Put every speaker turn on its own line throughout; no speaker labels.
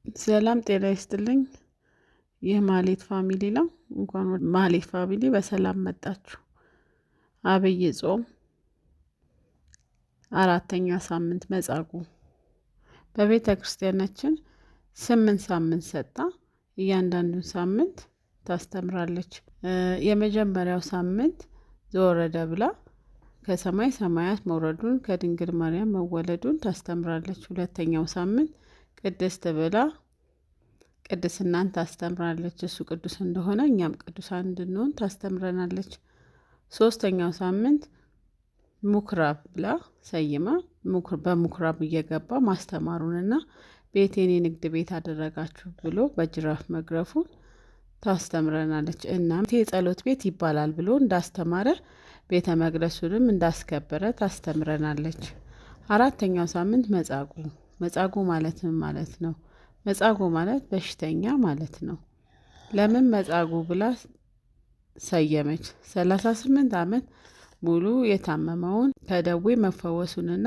ሰላም ጤና ይስጥልኝ። ይህ ማህሌት ፋሚሊ ነው። እንኳን ወደ ማህሌት ፋሚሊ በሰላም መጣችሁ። አብይ ጾም አራተኛ ሳምንት መጻጉዕ። በቤተ ክርስቲያናችን 8 ሳምንት ሰጣ እያንዳንዱን ሳምንት ታስተምራለች። የመጀመሪያው ሳምንት ዘወረደ ብላ ከሰማይ ሰማያት መውረዱን ከድንግል ማርያም መወለዱን ታስተምራለች። ሁለተኛው ሳምንት ቅድስት ብላ ቅድስናን ታስተምራለች። እሱ ቅዱስ እንደሆነ እኛም ቅዱሳን እንድንሆን ታስተምረናለች። ሶስተኛው ሳምንት ምኩራብ ብላ ሰይማ በምኩራብ እየገባ ማስተማሩንና ቤቴን የንግድ ቤት አደረጋችሁ ብሎ በጅራፍ መግረፉን ታስተምረናለች። እናም የጸሎት ቤት ይባላል ብሎ እንዳስተማረ ቤተ መቅደሱንም እንዳስከበረ ታስተምረናለች። አራተኛው ሳምንት መጻጉዕ። መጻጉዕ ማለት ምን ማለት ነው? መጻጉዕ ማለት በሽተኛ ማለት ነው። ለምን መጻጉዕ ብላ ሰየመች? 38 ዓመት ሙሉ የታመመውን ከደዌ መፈወሱንና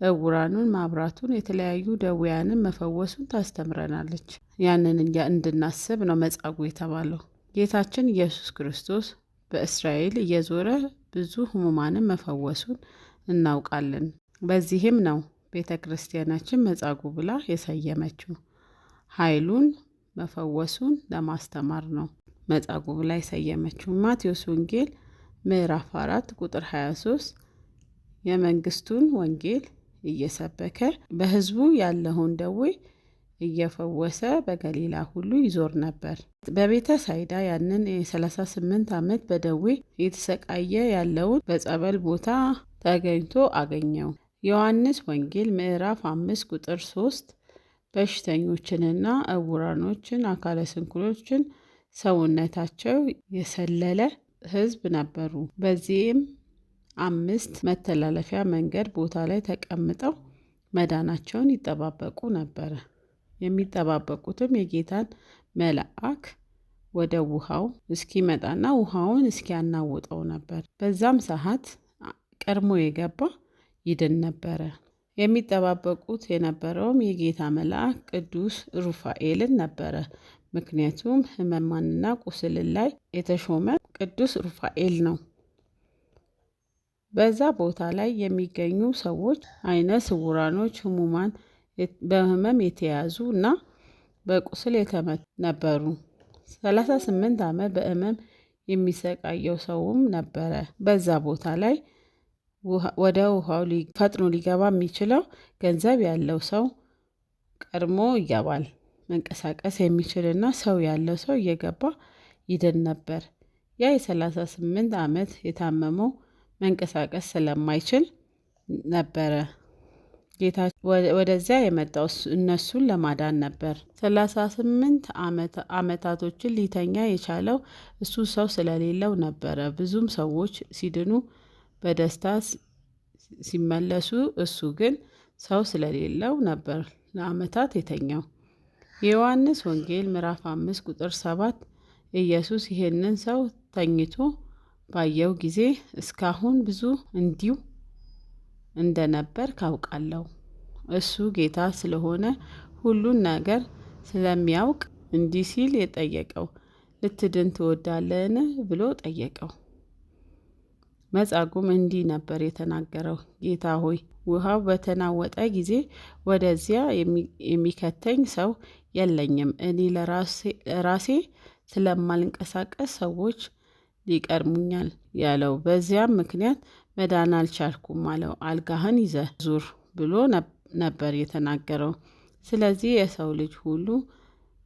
እውራኑን ማብራቱን የተለያዩ ደዌያንን መፈወሱን ታስተምረናለች። ያንን እንድናስብ ነው መጻጉዕ የተባለው። ጌታችን ኢየሱስ ክርስቶስ በእስራኤል እየዞረ ብዙ ሕሙማንን መፈወሱን እናውቃለን። በዚህም ነው ቤተ ክርስቲያናችን መጻጉዕ ብላ የሰየመችው። ኃይሉን መፈወሱን ለማስተማር ነው መጻጉዕ ብላ የሰየመችው። ማቴዎስ ወንጌል ምዕራፍ 4 ቁጥር 23 የመንግስቱን ወንጌል እየሰበከ በሕዝቡ ያለውን ደዌ እየፈወሰ በገሊላ ሁሉ ይዞር ነበር። በቤተ ሳይዳ ያንን የ38 ዓመት በደዌ የተሰቃየ ያለውን በጸበል ቦታ ተገኝቶ አገኘው። ዮሐንስ ወንጌል ምዕራፍ 5 ቁጥር 3 በሽተኞችንና እውራኖችን አካለ ስንኩሎችን ሰውነታቸው የሰለለ ሕዝብ ነበሩ። በዚህም 5 መተላለፊያ መንገድ ቦታ ላይ ተቀምጠው መዳናቸውን ይጠባበቁ ነበረ። የሚጠባበቁትም የጌታን መልአክ ወደ ውሃው እስኪመጣና ውሃውን እስኪያናውጠው ነበር። በዛም ሰዓት ቀድሞ የገባ ይድን ነበረ። የሚጠባበቁት የነበረውም የጌታ መልአክ ቅዱስ ሩፋኤልን ነበረ። ምክንያቱም ሕመማንና ቁስልን ላይ የተሾመ ቅዱስ ሩፋኤል ነው። በዛ ቦታ ላይ የሚገኙ ሰዎች አይነ ስውራኖች፣ ሕሙማን፣ በህመም የተያዙ እና በቁስል የተመቱ ነበሩ። 38 ዓመት በህመም የሚሰቃየው ሰውም ነበረ። በዛ ቦታ ላይ ወደ ውሃው ፈጥኖ ሊገባ የሚችለው ገንዘብ ያለው ሰው ቀድሞ ይገባል። መንቀሳቀስ የሚችልና ሰው ያለው ሰው እየገባ ይድን ነበር። ያ የ38 ዓመት የታመመው መንቀሳቀስ ስለማይችል ነበረ ጌታ ወደዚያ የመጣው እነሱን ለማዳን ነበር። 38 ዓመታቶችን ሊተኛ የቻለው እሱ ሰው ስለሌለው ነበረ። ብዙም ሰዎች ሲድኑ በደስታ ሲመለሱ፣ እሱ ግን ሰው ስለሌለው ነበር ለዓመታት የተኛው። የዮሐንስ ወንጌል ምዕራፍ 5 ቁጥር 7 ኢየሱስ ይህንን ሰው ተኝቶ ባየው ጊዜ እስካሁን ብዙ እንዲሁ እንደነበር ካውቃለሁ። እሱ ጌታ ስለሆነ ሁሉን ነገር ስለሚያውቅ እንዲህ ሲል የጠየቀው ልትድን ትወዳለህን ብሎ ጠየቀው። መጻጉዕም እንዲህ ነበር የተናገረው፣ ጌታ ሆይ ውሃው በተናወጠ ጊዜ ወደዚያ የሚከተኝ ሰው የለኝም። እኔ ለራሴ ስለማልንቀሳቀስ ሰዎች ሊቀድሙኛል ያለው። በዚያም ምክንያት መዳን አልቻልኩም አለው። አልጋህን ይዘህ ዙር ብሎ ነበር የተናገረው። ስለዚህ የሰው ልጅ ሁሉ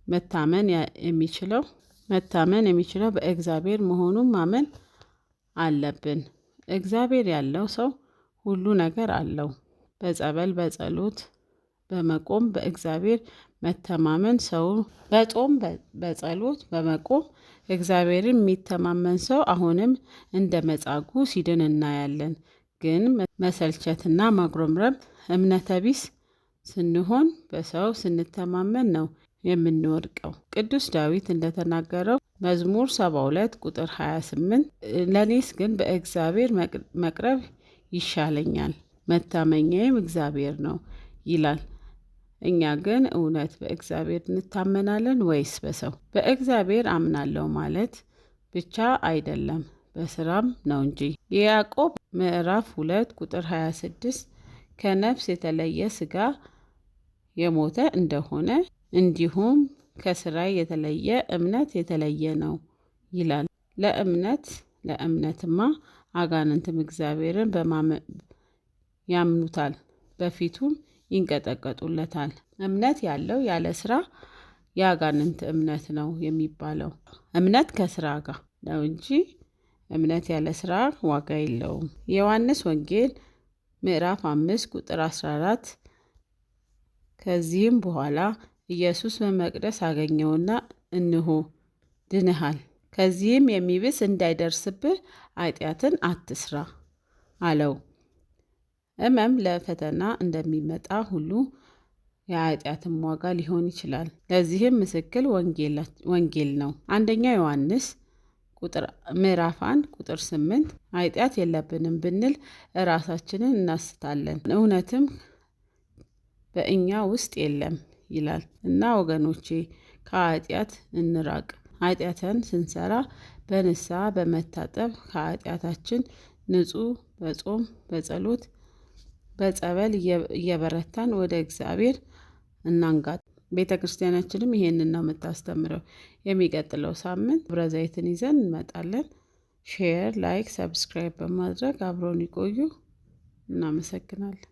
መታመን የሚችለው በእግዚአብሔር መሆኑን ማመን አለብን። እግዚአብሔር ያለው ሰው ሁሉ ነገር አለው። በጸበል በጸሎት በመቆም በእግዚአብሔር መተማመን ሰው በጾም በጸሎት በመቆም እግዚአብሔርን የሚተማመን ሰው አሁንም እንደ መጻጉዕ ሲድን እናያለን። ግን መሰልቸትና ማጉረምረም እምነተ ቢስ ስንሆን በሰው ስንተማመን ነው የምንወድቀው። ቅዱስ ዳዊት እንደተናገረው መዝሙር 72 ቁጥር 28 ለእኔስ ግን በእግዚአብሔር መቅረብ ይሻለኛል፣ መታመኛዬም እግዚአብሔር ነው ይላል። እኛ ግን እውነት በእግዚአብሔር እንታመናለን ወይስ በሰው? በእግዚአብሔር አምናለሁ ማለት ብቻ አይደለም፣ በስራም ነው እንጂ። የያዕቆብ ምዕራፍ 2 ቁጥር 26 ከነፍስ የተለየ ስጋ የሞተ እንደሆነ እንዲሁም ከስራ የተለየ እምነት የተለየ ነው ይላል። ለእምነትማ አጋንንትም እግዚአብሔርን ያምኑታል፣ በፊቱም ይንቀጠቀጡለታል። እምነት ያለው ያለ ስራ የአጋንንት እምነት ነው የሚባለው። እምነት ከስራ ጋር ነው እንጂ እምነት ያለ ስራ ዋጋ የለውም። የዮሐንስ ወንጌል ምዕራፍ 5 ቁጥር 14 ከዚህም በኋላ ኢየሱስ በመቅደስ አገኘውና እንሆ ድነሃል፣ ከዚህም የሚብስ እንዳይደርስብህ ኃጢአትን አትስራ አለው። ሕመም ለፈተና እንደሚመጣ ሁሉ የኃጢአትም ዋጋ ሊሆን ይችላል። ለዚህም ምስክር ወንጌል ነው። አንደኛ ዮሐንስ ምዕራፍ 1 ቁጥር 8 ኃጢአት የለብንም ብንል ራሳችንን እናስታለን፣ እውነትም በእኛ ውስጥ የለም ይላል። እና ወገኖቼ ከኃጢአት እንራቅ። ኃጢአትን ስንሰራ በንስሐ በመታጠብ ከኃጢአታችን ንጹሕ በጾም በጸሎት በጸበል እየበረታን ወደ እግዚአብሔር እናንጋጥ። ቤተ ክርስቲያናችንም ይሄንን ነው የምታስተምረው። የሚቀጥለው ሳምንት ደብረ ዘይትን ይዘን እንመጣለን። ሼር፣ ላይክ፣ ሰብስክራይብ በማድረግ አብረውን ይቆዩ። እናመሰግናለን።